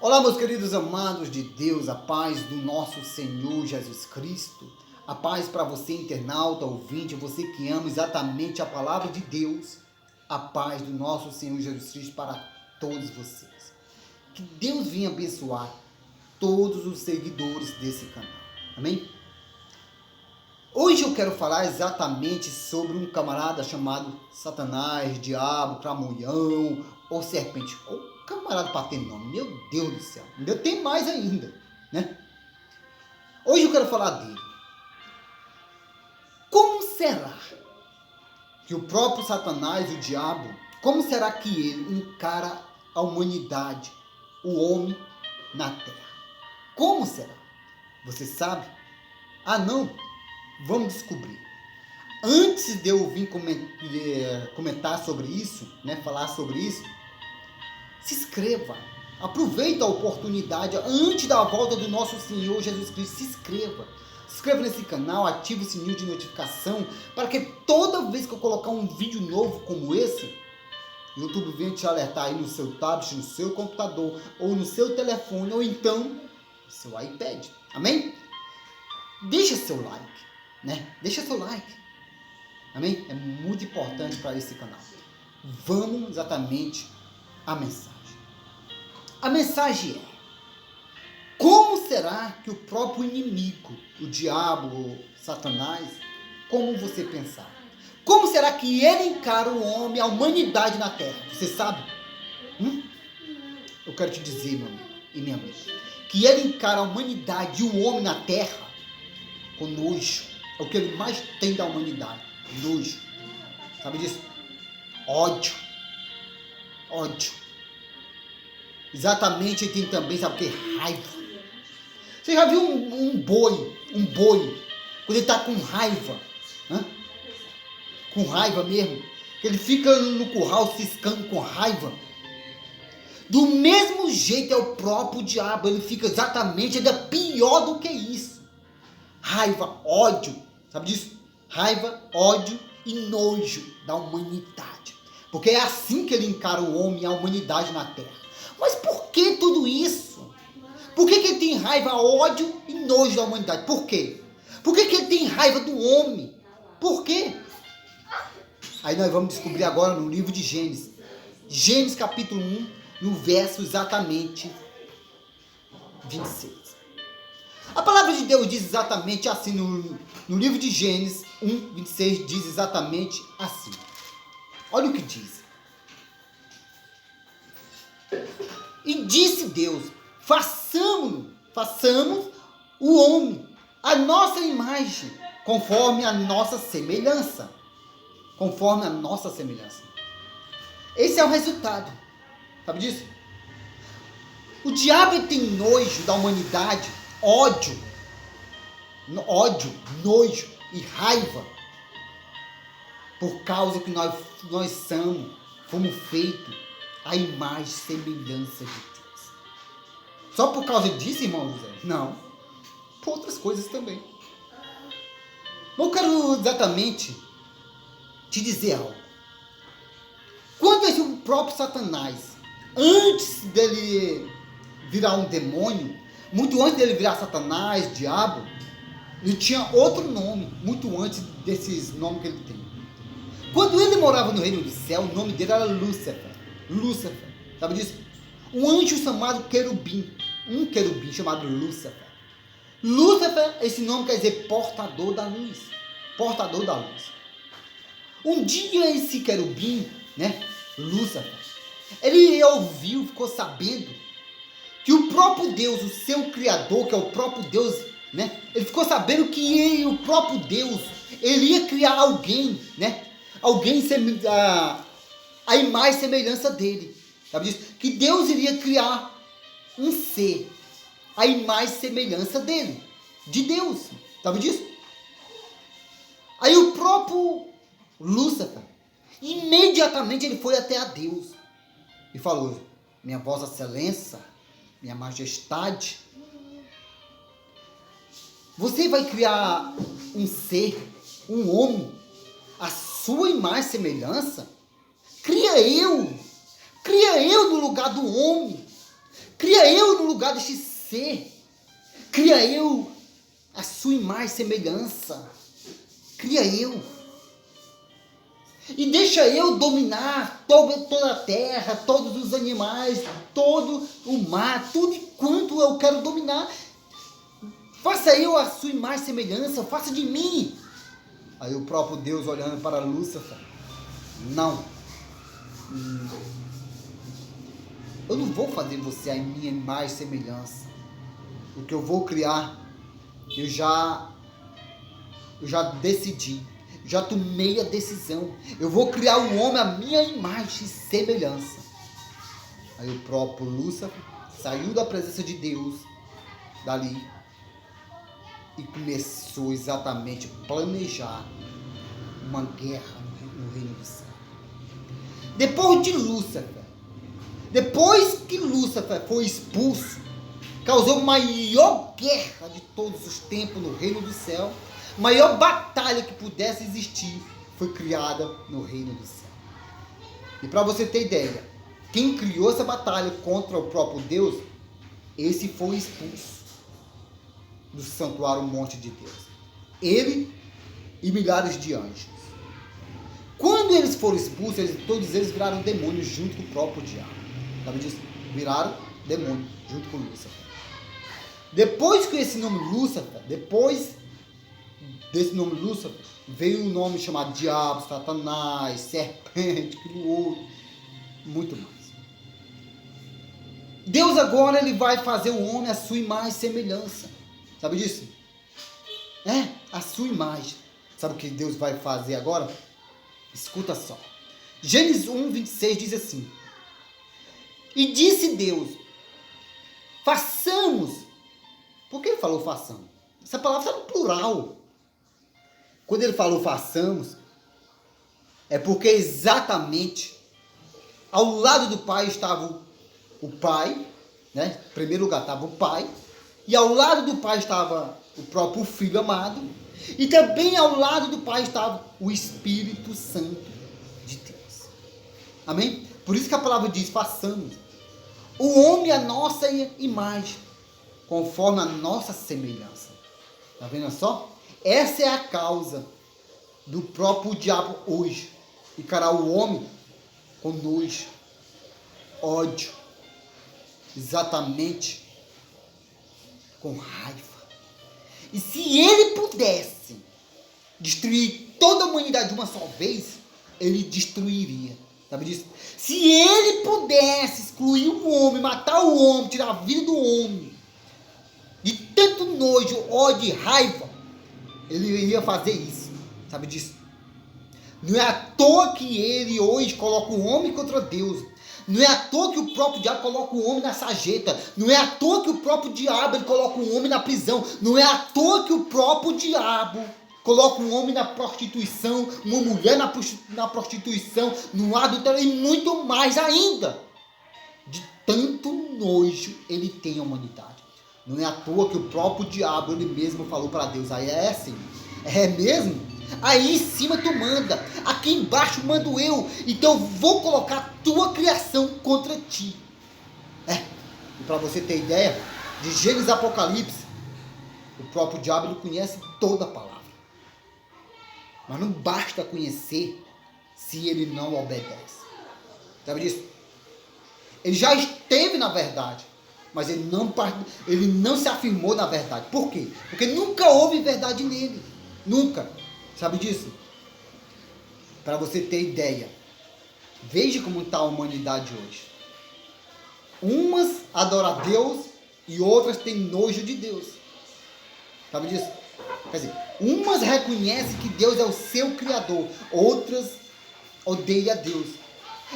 Olá, meus queridos amados de Deus, a paz do nosso Senhor Jesus Cristo, a paz para você, internauta, ouvinte, você que ama exatamente a palavra de Deus, a paz do nosso Senhor Jesus Cristo para todos vocês. Que Deus venha abençoar todos os seguidores desse canal, amém? Hoje eu quero falar exatamente sobre um camarada chamado Satanás, Diabo, Cramulhão ou Serpente. Camarada para ter nome, meu Deus do céu, ainda tem mais ainda, né? Hoje eu quero falar dele. Como será que o próprio Satanás, o diabo, como será que ele encara a humanidade, o homem na terra? Como será? Você sabe? Ah, não? Vamos descobrir. Antes de eu vir comentar sobre isso, né, falar sobre isso, se inscreva. Aproveita a oportunidade antes da volta do nosso Senhor Jesus Cristo. Se inscreva. Se inscreva nesse canal, ative o sininho de notificação para que toda vez que eu colocar um vídeo novo como esse, o YouTube venha te alertar aí no seu tablet, no seu computador, ou no seu telefone, ou então no seu iPad. Amém? Deixa seu like, né? Deixa seu like. Amém? É muito importante para esse canal. Vamos exatamente à mensagem. A mensagem é: como será que o próprio inimigo, o diabo, o Satanás, como você pensar? Como será que ele encara o homem, a humanidade na terra? Você sabe? Eu quero te dizer, meu amigo e minha amiga, que ele encara a humanidade e o homem na terra com nojo. É o que ele mais tem da humanidade. Nojo. Sabe disso? Ódio. Ódio. Exatamente, ele tem também, sabe o que? Raiva. Você já viu um boi, quando ele está com raiva, né? Com raiva mesmo, que ele fica no curral ciscando com raiva? Do mesmo jeito é o próprio diabo, ele fica exatamente ainda pior do que isso. Raiva, ódio, sabe disso? Raiva, ódio e nojo da humanidade. Porque é assim que ele encara o homem e a humanidade na terra. Mas por que tudo isso? Por que ele tem raiva, ódio e nojo da humanidade? Por quê? Por que ele tem raiva do homem? Por quê? Aí nós vamos descobrir agora no livro de Gênesis. Gênesis capítulo 1, no verso exatamente 26. A palavra de Deus diz exatamente assim, no livro de Gênesis 1, 26, diz exatamente assim. Olha o que diz. E disse Deus: façamos o homem, a nossa imagem, conforme a nossa semelhança. Conforme a nossa semelhança. Esse é o resultado. Sabe disso? O diabo tem nojo da humanidade, ódio, nojo e raiva, por causa que nós fomos feitos à imagem e semelhança de Deus. Só por causa disso, irmão José? Não. Por outras coisas também. Eu quero exatamente te dizer algo. Quando o próprio Satanás, antes dele virar um demônio, muito antes dele virar Satanás, diabo, ele tinha outro nome, muito antes desses nomes que ele tem. Quando ele morava no reino do céu, o nome dele era Lúcifer. Lúcifer, sabe disso? Um anjo chamado querubim, um querubim chamado Lúcifer. Lúcifer, esse nome quer dizer portador da luz. Portador da luz. Um dia esse querubim, né, Lúcifer, ele ouviu, ficou sabendo que o próprio Deus, o seu criador, que é o próprio Deus, né, ele ficou sabendo que o próprio Deus, ele ia criar alguém, né, alguém a imagem e semelhança dele, sabe disso? Que Deus iria criar um ser, a imagem e semelhança dele, de Deus, sabe disso? Aí o próprio Lúcifer, imediatamente ele foi até a Deus e falou: minha vossa excelência, minha majestade, você vai criar um ser, um homem, a sua imagem e semelhança? Cria eu no lugar do homem. Cria eu no lugar deste ser. Cria eu a sua imagem e semelhança. Cria eu. E deixa eu dominar toda a terra, todos os animais, todo o mar, tudo quanto eu quero dominar. Faça eu a sua imagem e semelhança, faça de mim. Aí o próprio Deus olhando para Lúcifer, não. Eu não vou fazer você a minha imagem e semelhança. O que eu vou criar, eu já decidi. Já tomei a decisão. Eu vou criar um homem à minha imagem e semelhança. Aí o próprio Lúcifer saiu da presença de Deus dali e começou exatamente a planejar uma guerra no reino do céu. Depois que Lúcifer foi expulso, causou a maior guerra de todos os tempos no reino do céu. Maior batalha que pudesse existir foi criada no reino do céu. E para você ter ideia, quem criou essa batalha contra o próprio Deus, esse foi expulso do santuário monte de Deus. Ele e milhares de anjos. Quando eles foram expulsos, todos eles viraram demônios junto com o próprio diabo. Sabe disso? Viraram demônio junto com Lúcifer. Depois que esse nome Lúcifer, desse nome Lúcifer, veio o nome chamado Diabo, Satanás, Serpente, aquilo outro, muito mais. Deus agora ele vai fazer o homem a sua imagem e semelhança. Sabe disso? A sua imagem. Sabe o que Deus vai fazer agora? Escuta só. Gênesis 1:26 diz assim: e disse Deus, façamos. Por que ele falou façamos? Essa palavra está no plural. Quando ele falou façamos, é porque exatamente ao lado do Pai estava o Pai, né? Em primeiro lugar estava o Pai, e ao lado do Pai estava o próprio Filho amado, e também ao lado do Pai estava o Espírito Santo de Deus. Amém? Por isso que a palavra diz, façamos o homem a nossa imagem, conforme a nossa semelhança. Está vendo só? Essa é a causa do próprio diabo hoje. Encarar o homem com nojo, ódio, exatamente com raiva. E se ele pudesse destruir toda a humanidade de uma só vez, ele destruiria. Sabe disso? Se ele pudesse excluir o homem, matar o homem, tirar a vida do homem, de tanto nojo, ódio e raiva, ele iria fazer isso. Sabe disso? Não é à toa que ele hoje coloca o homem contra Deus. Não é à toa que o próprio diabo coloca o homem na sarjeta. Não é à toa que o próprio diabo ele coloca o homem na prisão. Não é à toa que o próprio diabo coloca um homem na prostituição, uma mulher na prostituição, no adultério e muito mais ainda. De tanto nojo ele tem a humanidade. Não é à toa que o próprio diabo ele mesmo falou para Deus, aí é assim, é mesmo? Aí em cima tu manda, aqui embaixo mando eu, então vou colocar a tua criação contra ti. E para você ter ideia, de Gênesis a Apocalipse, o próprio diabo ele conhece toda a palavra. Mas não basta conhecer se ele não obedece. Sabe disso? Ele já esteve na verdade, mas ele não se afirmou na verdade. Por quê? Porque nunca houve verdade nele. Nunca. Sabe disso? Para você ter ideia, veja como está a humanidade hoje. Umas adoram a Deus e outras têm nojo de Deus. Sabe disso? Quer dizer, umas reconhecem que Deus é o seu Criador, outras odeiam a Deus.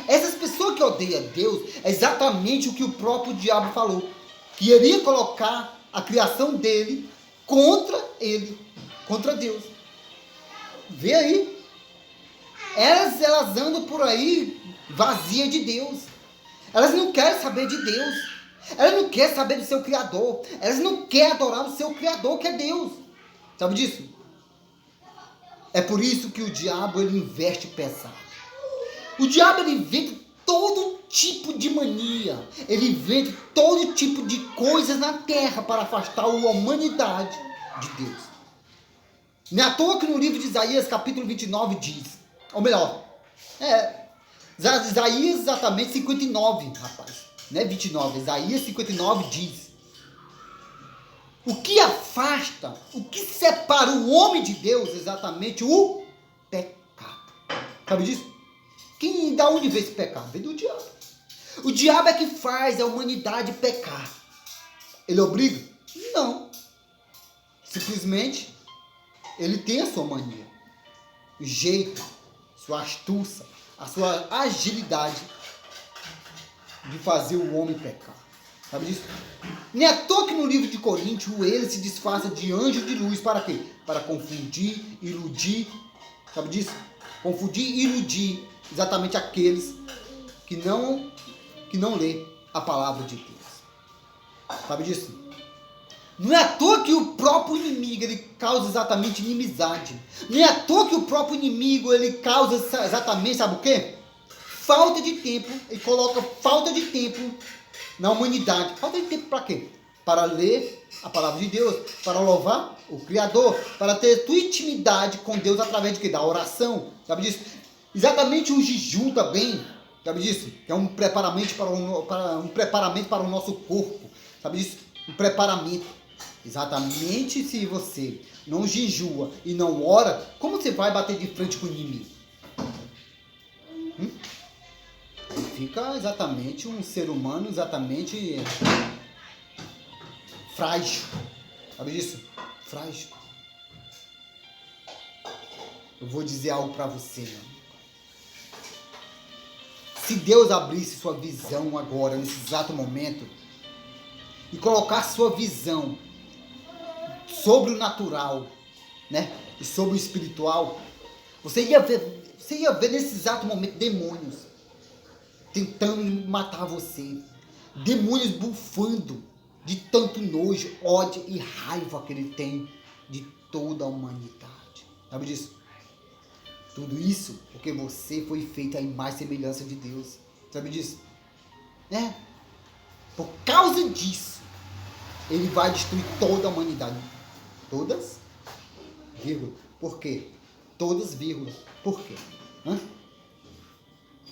Essas pessoas que odeiam a Deus é exatamente o que o próprio diabo falou, que iria colocar a criação dele, contra Deus. Vê aí, elas andam por aí vazias de Deus, elas não querem saber de Deus, elas não querem saber do seu Criador, elas não querem adorar o seu Criador que é Deus. Sabe disso? É por isso que o diabo ele investe pesado. O diabo ele inventa todo tipo de mania. Ele inventa todo tipo de coisas na terra para afastar a humanidade de Deus. Não é à toa que no livro de Isaías, capítulo 29, diz, ou melhor, Isaías exatamente 59, rapaz, não é 29, Isaías 59 diz, o que afasta, o que separa o homem de Deus, exatamente o pecado. Sabe disso? Da onde vem esse pecado? Vem do diabo. O diabo é que faz a humanidade pecar. Ele obriga? Não. Simplesmente, ele tem a sua mania, o jeito, sua astúcia, a sua agilidade de fazer o homem pecar. Sabe disso? Nem à toa que no livro de Coríntios, ele se disfarça de anjo de luz. Para quê? Para confundir, iludir. Sabe disso? Confundir e iludir exatamente aqueles que não lê a palavra de Deus. Sabe disso? Não é à toa que o próprio inimigo ele causa exatamente inimizade. Não é à toa que o próprio inimigo ele causa exatamente, sabe o quê? Falta de tempo. Ele coloca falta de tempo na humanidade. Falta de tempo para quê? Para ler a palavra de Deus, para louvar o Criador, para ter tua intimidade com Deus através de quê? Da oração. Sabe disso? Exatamente o jejum também. Sabe disso? Que é um preparamento para o nosso corpo. Sabe disso? Um preparamento. Exatamente, se você não jejua e não ora, como você vai bater de frente com o inimigo? Fica exatamente um ser humano exatamente frágil. Sabe disso? Frágil. Eu vou dizer algo para você, meu amigo. Se Deus abrisse sua visão agora, nesse exato momento, e colocasse sua visão sobre o natural, né? E sobre o espiritual, você ia ver nesse exato momento demônios tentando matar você. Demônios bufando de tanto nojo, ódio e raiva que ele tem de toda a humanidade. Sabe disso? Tudo isso porque você foi feito à imagem e semelhança de Deus. Sabe disso? Por causa disso, ele vai destruir toda a humanidade. Todas, vírgula. Por quê? Todas, vírgula. Por quê?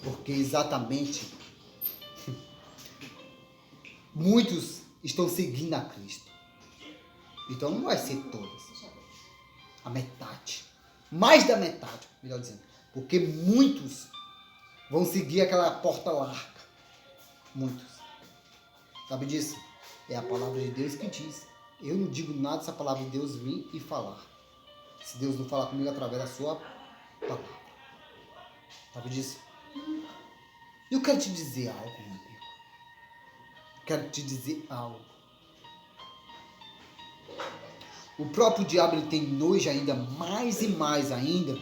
Porque exatamente muitos estão seguindo a Cristo. Então não vai ser todas. A metade. Mais da metade, melhor dizendo. Porque muitos vão seguir aquela porta larga. Muitos. Sabe disso? É a palavra de Deus que diz. Eu não digo nada se a palavra de Deus vir e falar. Se Deus não falar comigo através da sua palavra. Sabe disso? Eu quero te dizer algo, meu amigo. Quero te dizer algo. O próprio diabo ele tem nojo ainda mais e mais ainda,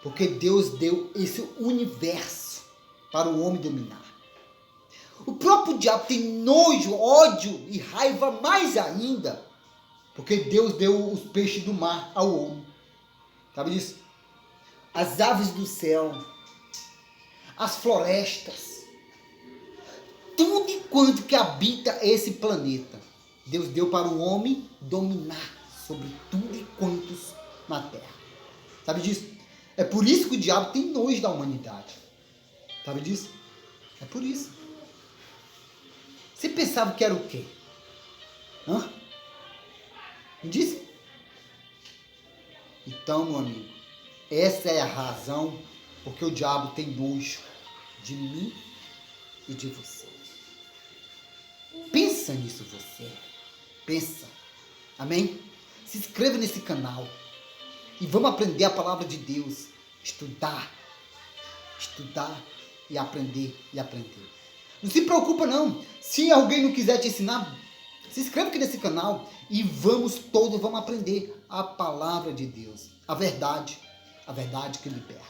porque Deus deu esse universo para o homem dominar. O próprio diabo tem nojo, ódio e raiva mais ainda, porque Deus deu os peixes do mar ao homem. Sabe disso? As aves do céu, as florestas, tudo enquanto que habita esse planeta, Deus deu para o homem dominar sobre tudo e quantos na terra. Sabe disso? É por isso que o diabo tem nojo da humanidade. Sabe disso? É por isso. Você pensava que era o quê? Me disse? Então, meu amigo, essa é a razão porque o diabo tem nojo de mim e de você. Pensa nisso você. Pensa. Amém? Se inscreva nesse canal. E vamos aprender a palavra de Deus. Estudar. Estudar e aprender e aprender. Não se preocupa não. Se alguém não quiser te ensinar, se inscreva aqui nesse canal e vamos aprender a palavra de Deus. A verdade que liberta.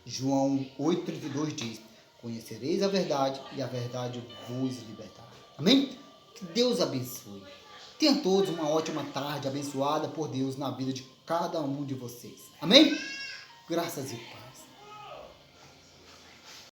João 8,32 diz: conhecereis a verdade e a verdade vos libertará. Amém? Que Deus abençoe. Tenham todos uma ótima tarde abençoada por Deus na vida de cada um de vocês. Amém? Graças e paz.